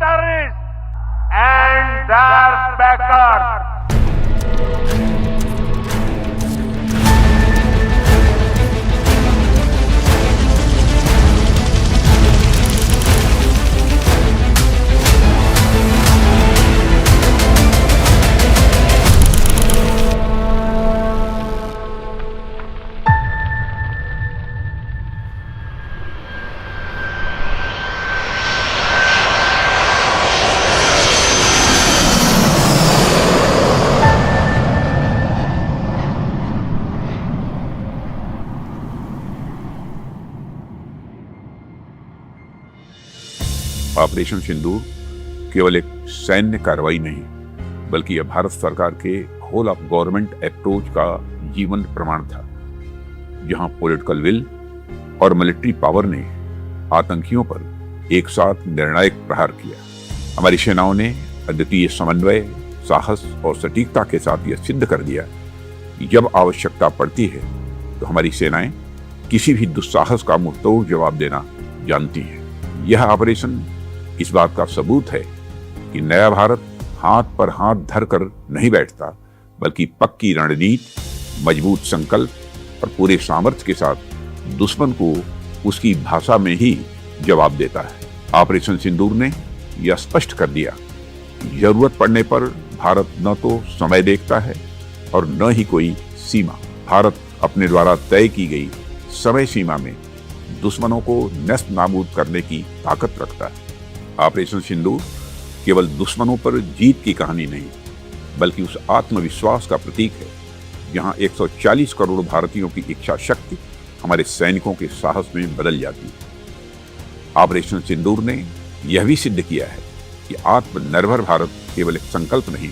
terrorists and their backers. Operation Sindoor केवल एक सैन्य कार्रवाई नहीं, बल्कि यह भारत सरकार के होल ऑफ गवर्नमेंट अप्रोच का जीवन प्रमाण था, जहां पॉलिटिकल विल और मिलिट्री पावर ने आतंकियों पर एक साथ निर्णायक प्रहार किया। हमारी सेनाओं ने अद्वितीय समन्वय, साहस और सटीकता के साथ यह सिद्ध कर दिया कि जब आवश्यकता पड़ती है तो हमारी सेनाएं किसी भी दुस्साहस का मुंहतोड़ जवाब देना जानती हैं। यह ऑपरेशन इस बात का सबूत है कि नया भारत हाथ पर हाथ धरकर नहीं बैठता, बल्कि पक्की रणनीति, मजबूत संकल्प और पूरे सामर्थ्य के साथ दुश्मन को उसकी भाषा में ही जवाब देता है। ऑपरेशन सिंदूर ने यह स्पष्ट कर दिया कि जरूरत पड़ने पर भारत न तो समय देखता है और न ही कोई सीमा। भारत अपने द्वारा तय की गई समय सीमा में दुश्मनों को नष्ट नाबूद करने की ताकत रखता है। ऑपरेशन सिंदूर केवल दुश्मनों पर जीत की कहानी नहीं, बल्कि उस आत्मविश्वास का प्रतीक है जहां 140 करोड़ भारतीयों की इच्छा शक्ति हमारे सैनिकों के साहस में बदल जाती है। ऑपरेशन सिंदूर ने यह भी सिद्ध किया है कि आत्मनिर्भर भारत केवल एक संकल्प नहीं,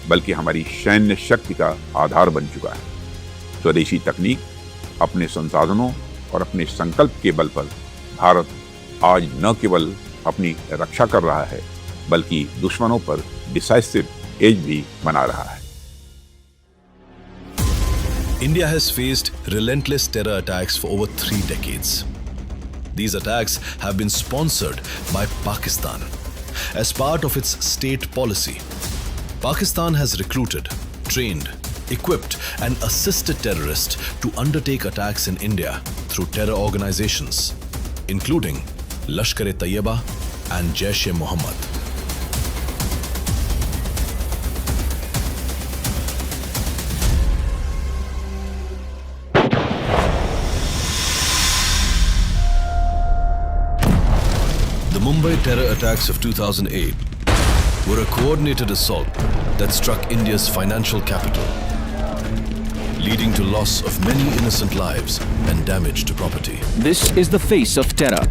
बल्कि हमारी सैन्य शक्ति का आधार बन चुका है। स्वदेशी तकनीक, अपने संसाधनों और अपने संकल्प के बल पर भारत आज न केवल अपनी रक्षा कर रहा है, बल्कि दुश्मनों पर डिसाइसिव एज भी बना रहा है। India has faced relentless terror attacks for over 3 decades. These attacks have been sponsored by Pakistan as part of its state policy. Pakistan has recruited, trained, equipped and assisted terrorists to undertake attacks in India through terror organizations, including Lashkar-e-Taiba and Jaish-e-Mohammed. The Mumbai terror attacks of 2008 were a coordinated assault that struck India's financial capital, leading to loss of many innocent lives and damage to property. This is the face of terror.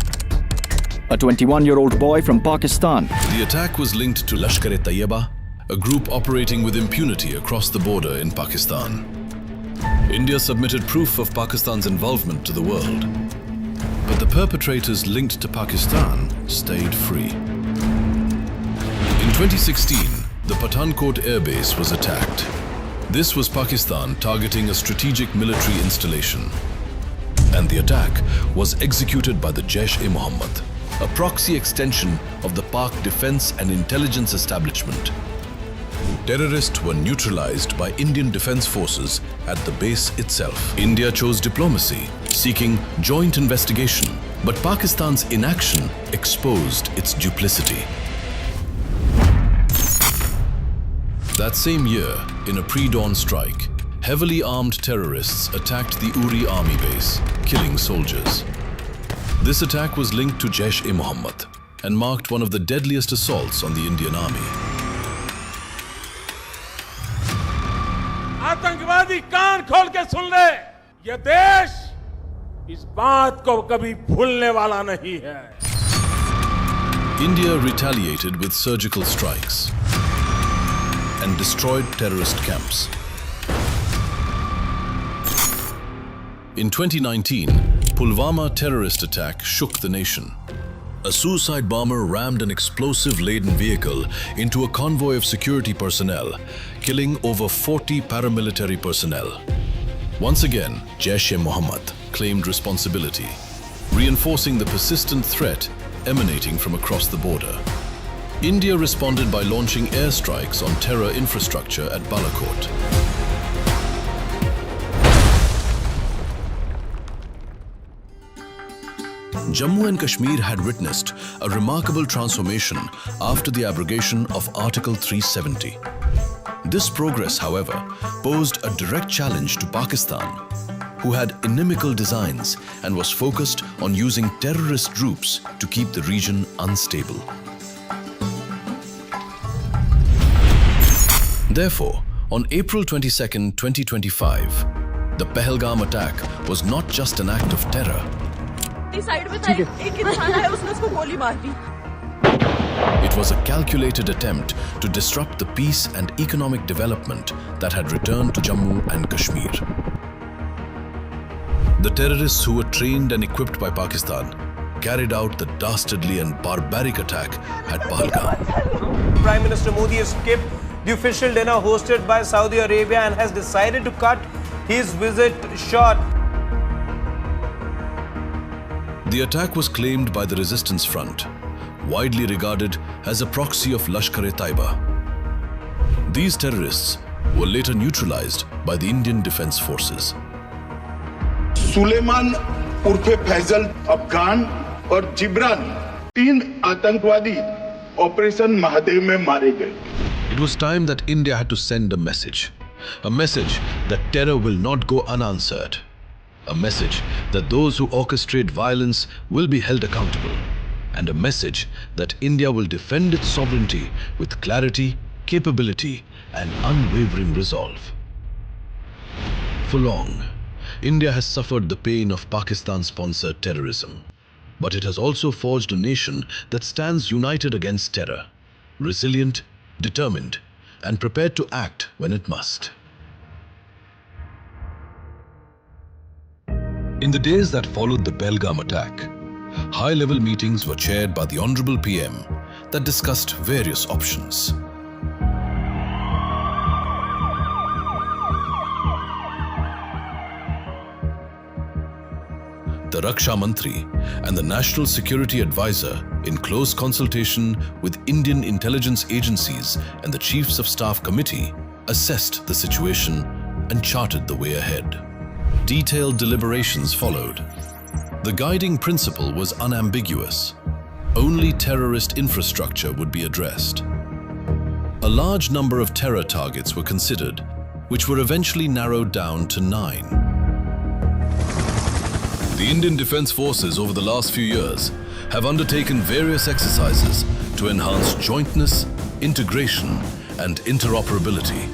A 21-year-old boy from Pakistan. The attack was linked to Lashkar-e-Taiba, a group operating with impunity across the border in Pakistan. India submitted proof of Pakistan's involvement to the world, but the perpetrators linked to Pakistan stayed free. In 2016, the Pathankot airbase was attacked. This was Pakistan targeting a strategic military installation, and the attack was executed by the Jaish-e-Mohammed, a proxy extension of the Pak defense and intelligence establishment. Terrorists were neutralized by Indian defense forces at the base itself. India chose diplomacy, seeking joint investigation, but Pakistan's inaction exposed its duplicity. That same year, in a pre-dawn strike, heavily armed terrorists attacked the Uri army base, killing soldiers. This attack was linked to Jaish-e-Mohammed and marked one of the deadliest assaults on the Indian army. आतंकवादी कान खोल के सुन ले, यह देश इस बात को कभी भूलने वाला नहीं है। India retaliated with surgical strikes and destroyed terrorist camps. In 2019, Pulwama terrorist attack shook the nation. A suicide bomber rammed an explosive-laden vehicle into a convoy of security personnel, killing over 40 paramilitary personnel. Once again, Jaish-e-Mohammed claimed responsibility, reinforcing the persistent threat emanating from across the border. India responded by launching airstrikes on terror infrastructure at Balakot. Jammu and Kashmir had witnessed a remarkable transformation after the abrogation of Article 370. This progress, however, posed a direct challenge to Pakistan, who had inimical designs and was focused on using terrorist groups to keep the region unstable. Therefore, on April 22, 2025, the Pahalgam attack was not just an act of terror. It was a calculated attempt to disrupt the peace and economic development that had returned to Jammu and Kashmir. The terrorists, who were trained and equipped by Pakistan, carried out the dastardly and barbaric attack at Pahalgam. Prime Minister Modi has skipped the official dinner hosted by Saudi Arabia and has decided to cut his visit short. The attack was claimed by the Resistance Front, widely regarded as a proxy of Lashkar-e-Taiba. These terrorists were later neutralized by the Indian Defence Forces. Suleman उर्फे Faizal Afghan और जिब्रान 3 आतंकवादी operation Mahadev में मारे गए. It was time that India had to send a message that terror will not go unanswered, a message that those who orchestrate violence will be held accountable, and a message that India will defend its sovereignty with clarity, capability, and unwavering resolve. For long, India has suffered the pain of Pakistan-sponsored terrorism, but it has also forged a nation that stands united against terror, resilient, determined, and prepared to act when it must. In the days that followed the Pahalgam attack, high-level meetings were chaired by the Honorable PM that discussed various options. The Raksha Mantri and the National Security Advisor, in close consultation with Indian intelligence agencies and the Chiefs of Staff Committee, assessed the situation and charted the way ahead. Detailed deliberations followed. The guiding principle was unambiguous. Only terrorist infrastructure would be addressed. A large number of terror targets were considered, which were eventually narrowed down to 9. The Indian Defence Forces over the last few years have undertaken various exercises to enhance jointness, integration, and interoperability.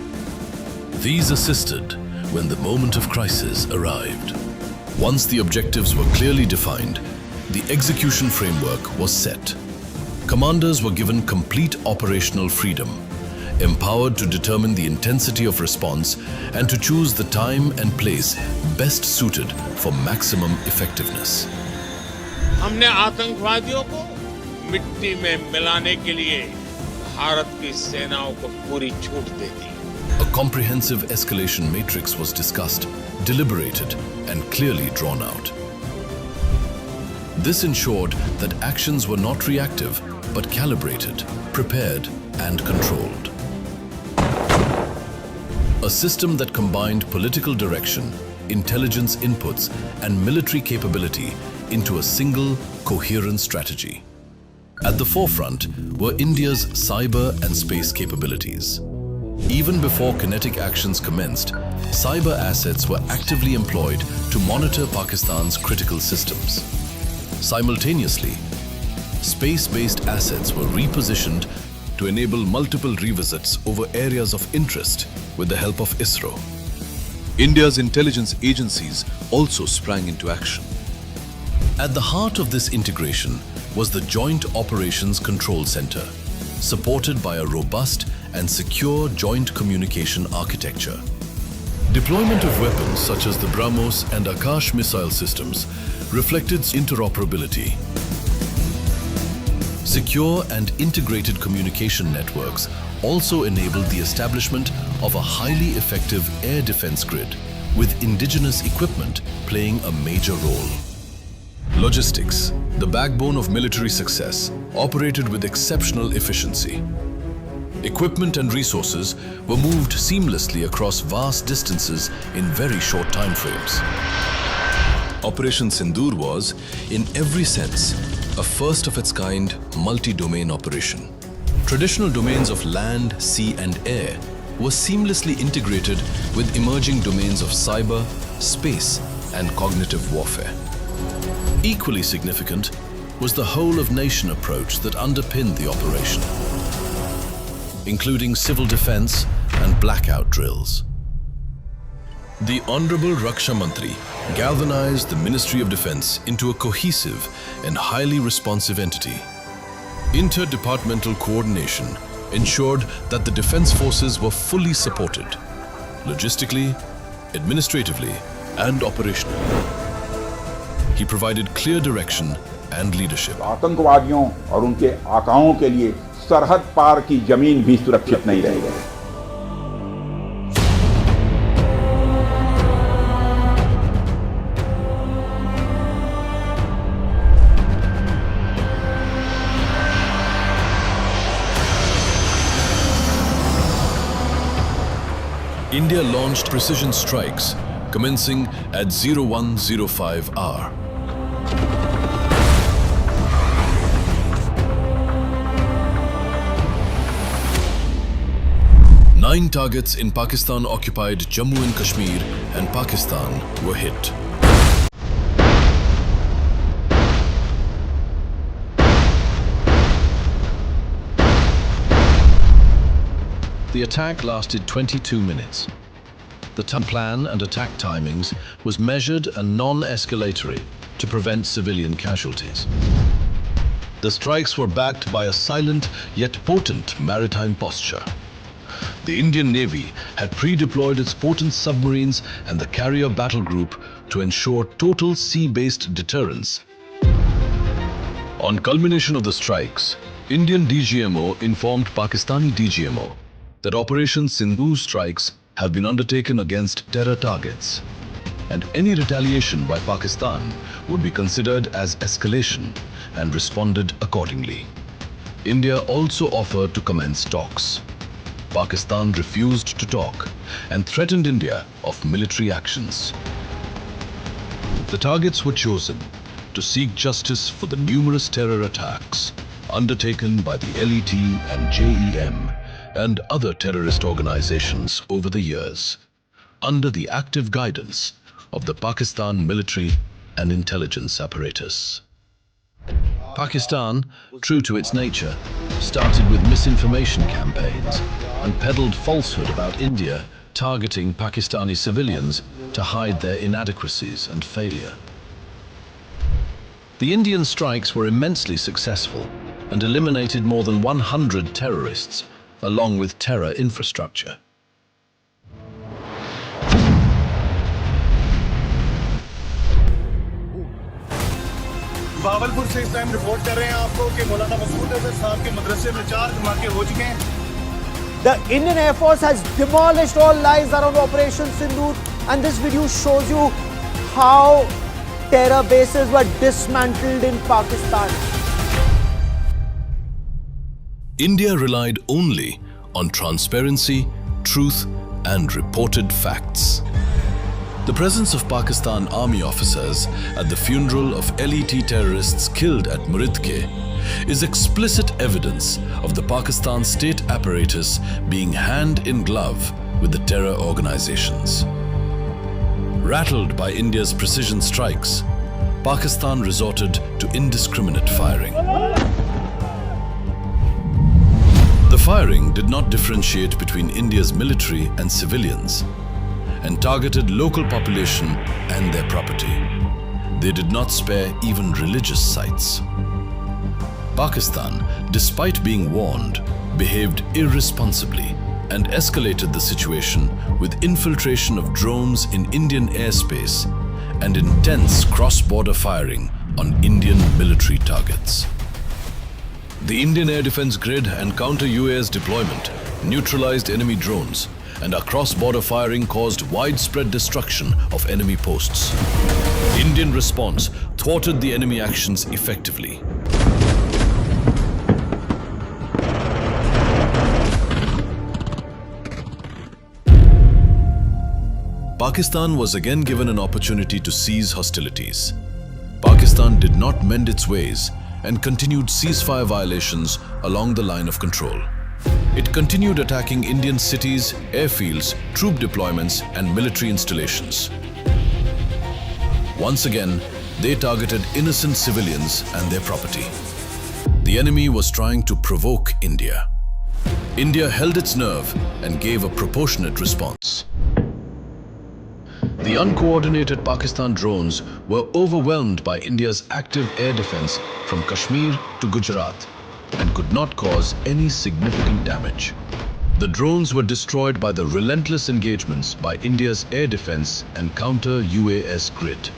These assisted when the moment of crisis arrived. Once the objectives were clearly defined, the execution framework was set. Commanders were given complete operational freedom, empowered to determine the intensity of response and to choose the time and place best suited for maximum effectiveness. हमने आतंकवादियों को मिट्टी में मिलाने के लिए भारत की सेनाओं को पूरी छूट दे दी. A comprehensive escalation matrix was discussed, deliberated, and clearly drawn out. This ensured that actions were not reactive, but calibrated, prepared, and controlled. A system that combined political direction, intelligence inputs, and military capability into a single, coherent strategy. At the forefront were India's cyber and space capabilities. Even before kinetic actions commenced, cyber assets were actively employed to monitor Pakistan's critical systems. Simultaneously, space-based assets were repositioned to enable multiple revisits over areas of interest with the help of ISRO. India's intelligence agencies also sprang into action. At the heart of this integration was the Joint Operations Control Center, supported by a robust and secure joint communication architecture. Deployment of weapons such as the BrahMos and Akash missile systems reflected interoperability. Secure and integrated communication networks also enabled the establishment of a highly effective air defense grid, with indigenous equipment playing a major role. Logistics. the backbone of military success, operated with exceptional efficiency. Equipment and resources were moved seamlessly across vast distances in very short time frames. Operation Sindoor was, in every sense, a first-of-its-kind multi-domain operation. Traditional domains of land, sea and air were seamlessly integrated with emerging domains of cyber, space and cognitive warfare. Equally significant was the whole-of-nation approach that underpinned the operation, including civil defense and blackout drills. The Honorable Raksha Mantri galvanized the Ministry of Defense into a cohesive and highly responsive entity. Interdepartmental coordination ensured that the defense forces were fully supported, logistically, administratively, and operationally. He provided clear direction and leadership. आतंकवादियों और उनके आकाओं के लिए सरहद पार की जमीन भी सुरक्षित नहीं रह गई। India launched precision strikes commencing at 0105 hour. Nine targets in Pakistan-occupied Jammu and Kashmir and Pakistan were hit. The attack lasted 22 minutes. The plan and attack timings was measured and non-escalatory to prevent civilian casualties. The strikes were backed by a silent yet potent maritime posture. The Indian Navy had pre-deployed its potent submarines and the carrier battle group to ensure total sea-based deterrence. On culmination of the strikes, Indian DGMO informed Pakistani DGMO that Operation Sindoor strikes have been undertaken against terror targets, and any retaliation by Pakistan would be considered as escalation and responded accordingly. India also offered to commence talks. Pakistan refused to talk and threatened India of military actions. The targets were chosen to seek justice for the numerous terror attacks undertaken by the LET and JEM and other terrorist organizations over the years, under the active guidance of the Pakistan military and intelligence apparatus. Pakistan, true to its nature, started with misinformation campaigns and peddled falsehood about India targeting Pakistani civilians to hide their inadequacies and failure. The Indian strikes were immensely successful and eliminated more than 100 terrorists, along with terror infrastructure. Bahawalpur से इस time report कर रहे हैं आपको कि मौलाना मसूद अजहर साहब के मदरसे में 4 धमाके हो चुके हैं. The Indian Air Force has demolished all lies around Operation Sindoor, and this video shows you how terror bases were dismantled in Pakistan. India relied only on transparency, truth, and reported facts. The presence of Pakistan Army officers at the funeral of LET terrorists killed at Muridke is explicit evidence of the Pakistan state apparatus being hand in glove with the terror organizations. Rattled by India's precision strikes, Pakistan resorted to indiscriminate firing. The firing did not differentiate between India's military and civilians, and targeted local population and their property. They did not spare even religious sites. Pakistan, despite being warned, behaved irresponsibly and escalated the situation with infiltration of drones in Indian airspace and intense cross-border firing on Indian military targets. The Indian air defense grid and counter-UAS deployment neutralized enemy drones and our cross-border firing caused widespread destruction of enemy posts. Indian response thwarted the enemy actions effectively. Pakistan was again given an opportunity to cease hostilities. Pakistan did not mend its ways and continued ceasefire violations along the line of control. It continued attacking Indian cities, airfields, troop deployments, and military installations. Once again, they targeted innocent civilians and their property. The enemy was trying to provoke India. India held its nerve and gave a proportionate response. The uncoordinated Pakistan drones were overwhelmed by India's active air defense from Kashmir to Gujarat and could not cause any significant damage. The drones were destroyed by the relentless engagements by India's air defense and counter-UAS grid.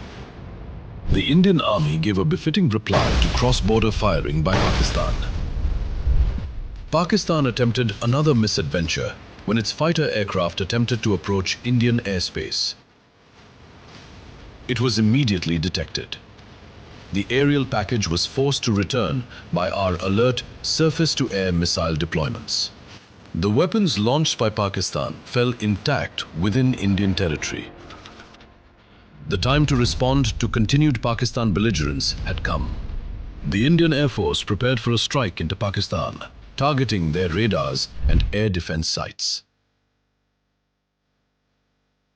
The Indian Army gave a befitting reply to cross-border firing by Pakistan. Pakistan attempted another misadventure when its fighter aircraft attempted to approach Indian airspace. It was immediately detected. The aerial package was forced to return by our alert surface-to-air missile deployments. The weapons launched by Pakistan fell intact within Indian territory. The time to respond to continued Pakistan belligerence had come. The Indian Air Force prepared for a strike into Pakistan, targeting their radars and air defense sites.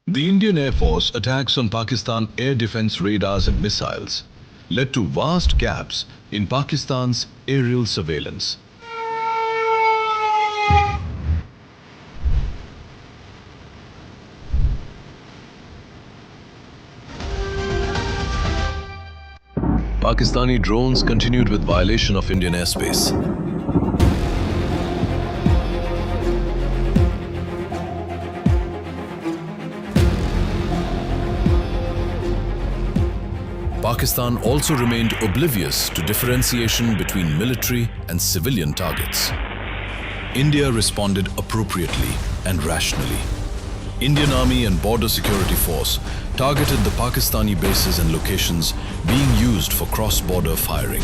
The Indian Air Force attacks on Pakistan air defense radars and missiles led to vast gaps in Pakistan's aerial surveillance. Pakistani drones continued with violation of Indian airspace. Pakistan also remained oblivious to differentiation between military and civilian targets. India responded appropriately and rationally. Indian Army and Border Security Force targeted the Pakistani bases and locations being used for cross-border firing.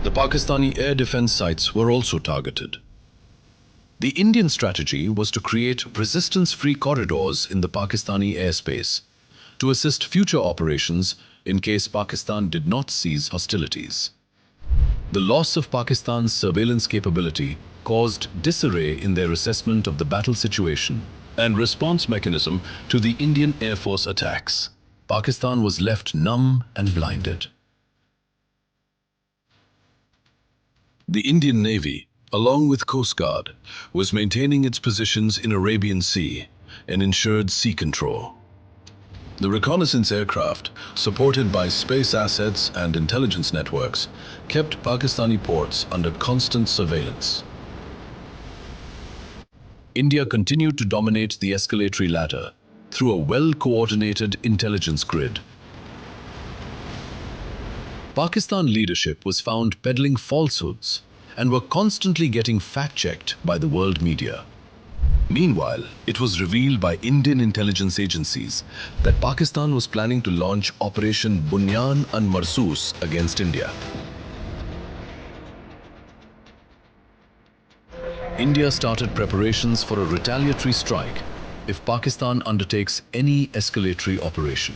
The Pakistani air defense sites were also targeted. The Indian strategy was to create resistance-free corridors in the Pakistani airspace to assist future operations in case Pakistan did not cease hostilities. The loss of Pakistan's surveillance capability caused disarray in their assessment of the battle situation and response mechanism to the Indian Air Force attacks. Pakistan was left numb and blinded. The Indian Navy, along with Coast Guard, was maintaining its positions in Arabian Sea and ensured sea control. The reconnaissance aircraft, supported by space assets and intelligence networks, kept Pakistani ports under constant surveillance. India continued to dominate the escalatory ladder through a well-coordinated intelligence grid. Pakistan leadership was found peddling falsehoods and were constantly getting fact-checked by the world media. Meanwhile, it was revealed by Indian intelligence agencies that Pakistan was planning to launch Operation Bunyan and Marsoos against India. India started preparations for a retaliatory strike if Pakistan undertakes any escalatory operation.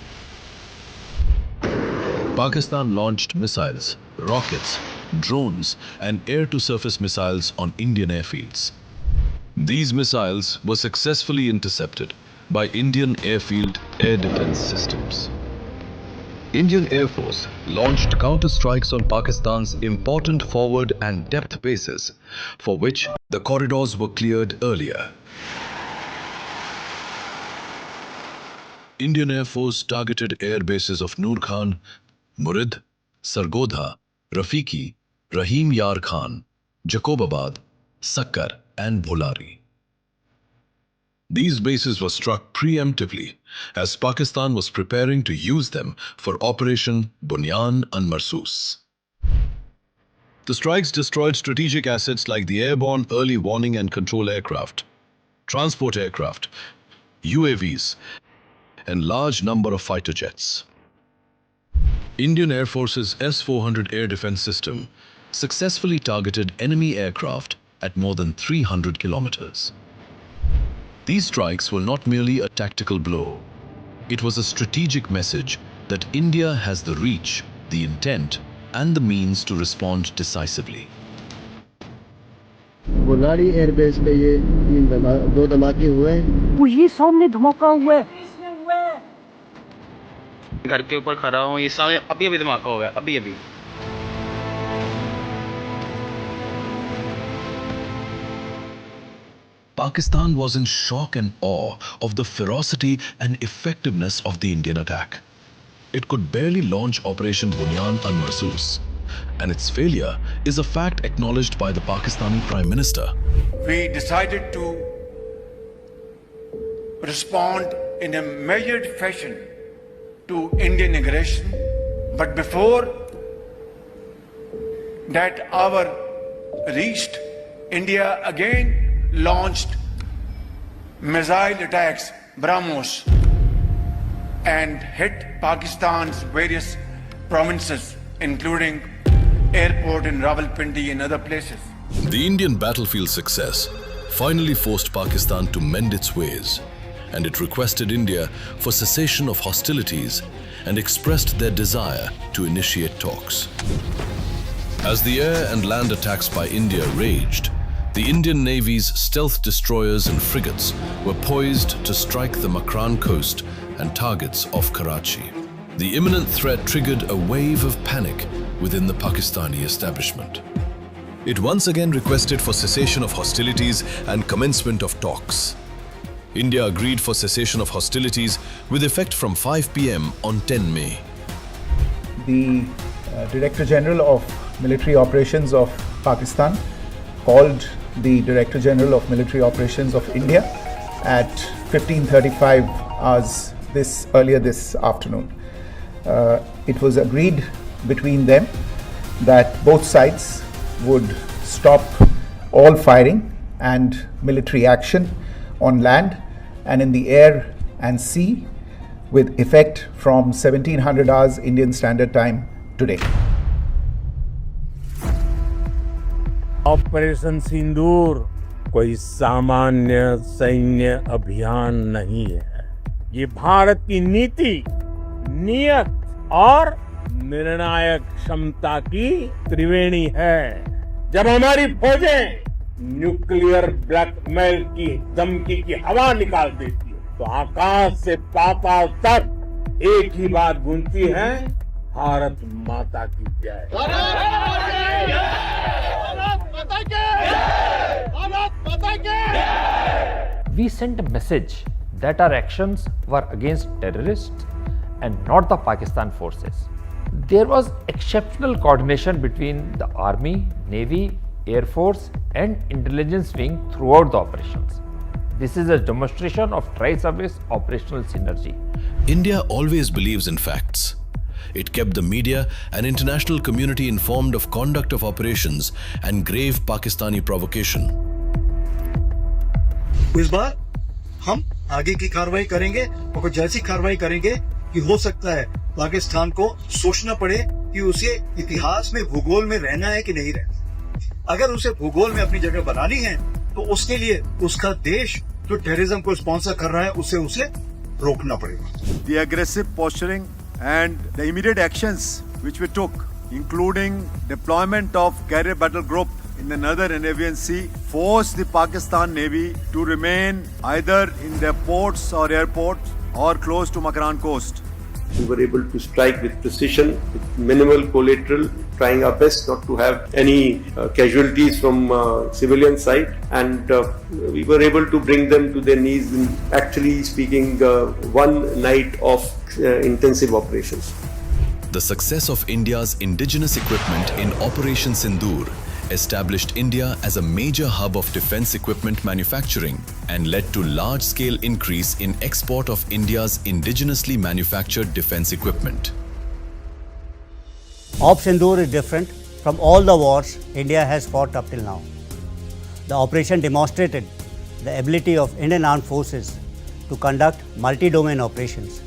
Pakistan launched missiles, rockets, drones, and air-to-surface missiles on Indian airfields. These missiles were successfully intercepted by Indian airfield air defense systems. Indian Air Force launched counter-strikes on Pakistan's important forward and depth bases, for which the corridors were cleared earlier. Indian Air Force targeted air bases of Noor Khan, Murid, Sargodha, Rafiki, Rahim Yar Khan, Jacobabad, Sakkar, and Bholari. These bases were struck preemptively as Pakistan was preparing to use them for Operation Bunyan and Marsoos. The strikes destroyed strategic assets like the airborne early warning and control aircraft, transport aircraft, UAVs, and large number of fighter jets. Indian Air Force's S-400 air defense system successfully targeted enemy aircraft at more than 300 kilometers. These strikes were not merely a tactical blow. It was a strategic message that India has the reach, the intent, and the means to respond decisively. बुलाड़ी airbase पे ये दो धमाके हुए हैं। वही सामने धमाका हुआ है। घर के ऊपर खड़ा हूँ, ये सामने अभी धमाका हो गया, अभी Pakistan was in shock and awe of the ferocity and effectiveness of the Indian attack. It could barely launch Operation Bunyan al-Marsus, and its failure is a fact acknowledged by the Pakistani Prime Minister. We decided to respond in a measured fashion to Indian aggression, but before that hour reached, India again launched missile attacks, BrahMos, and hit Pakistan's various provinces, including airport in Rawalpindi and other places. The Indian battlefield success finally forced Pakistan to mend its ways, and it requested India for cessation of hostilities and expressed their desire to initiate talks. As the air and land attacks by India raged, the Indian Navy's stealth destroyers and frigates were poised to strike the Makran coast and targets of Karachi. The imminent threat triggered a wave of panic within the Pakistani establishment. It once again requested for cessation of hostilities and commencement of talks. India agreed for cessation of hostilities with effect from 5 p.m. on 10 May. The Director General of Military Operations of Pakistan called the Director General of Military Operations of India at 15:35 hours earlier this afternoon. It was agreed between them that both sides would stop all firing and military action on land and in the air and sea with effect from 1700 hours Indian Standard Time today. Operation Sindoor कोई सामान्य सैन्य अभियान नहीं है। ये भारत की नीति, नियत और निर्णायक क्षमता की त्रिवेणी है। जब हमारी फौजें न्यूक्लियर ब्लैकमेल की धमकी की हवा निकाल देती है, तो आकाश से पाताल तक एक ही बात गूंजती है, भारत माता की जय। We sent a message that our actions were against terrorists and not the Pakistan forces. There was exceptional coordination between the Army, Navy, Air Force and intelligence wing throughout the operations. This is a demonstration of tri-service operational synergy. India always believes in facts. It kept the media and international community informed of conduct of operations and grave Pakistani provocation. इस बार हम आगे की कार्रवाई करेंगे और कुछ ऐसी कार्रवाई करेंगे कि हो सकता है पाकिस्तान को सोचना पड़े कि उसे इतिहास में भूगोल में रहना है कि नहीं रहना। अगर उसे भूगोल में अपनी जगह बनानी है तो उसके लिए उसका देश जो टेररिज्म को स्पॉन्सर कर रहा है उसे रोकना पड़ेगा। The aggressive posturing and the immediate actions which we took, including deployment of carrier battle group in the northern Arabian Sea, forced the Pakistan Navy to remain either in their ports or airports or close to Makran coast. We were able to strike with precision, with minimal collateral, trying our best not to have any casualties from civilian side, and we were able to bring them to their knees in, actually speaking, one night of intensive operations. The success of India's indigenous equipment in Operation Sindoor established India as a major hub of defense equipment manufacturing and led to large-scale increase in export of India's indigenously manufactured defense equipment. Op Sindoor is different from all the wars India has fought up till now. The operation demonstrated the ability of Indian Armed Forces to conduct multi-domain operations,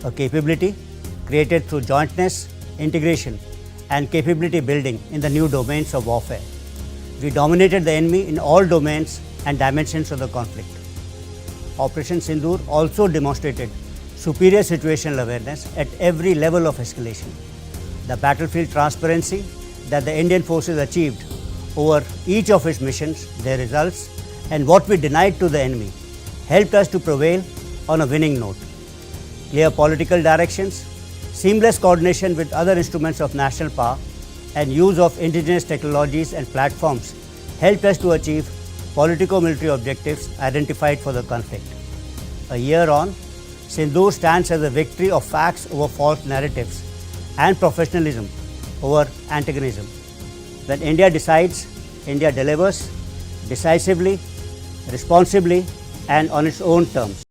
a capability created through jointness, integration and capability building in the new domains of warfare. We dominated the enemy in all domains and dimensions of the conflict. Operation Sindoor also demonstrated superior situational awareness at every level of escalation. The battlefield transparency that the Indian forces achieved over each of its missions, their results, and what we denied to the enemy helped us to prevail on a winning note. Clear political directions, seamless coordination with other instruments of national power, and use of indigenous technologies and platforms helped us to achieve politico-military objectives identified for the conflict. A year on, Sindoor stands as a victory of facts over false narratives and professionalism over antagonism. When India decides, India delivers decisively, responsibly, and on its own terms.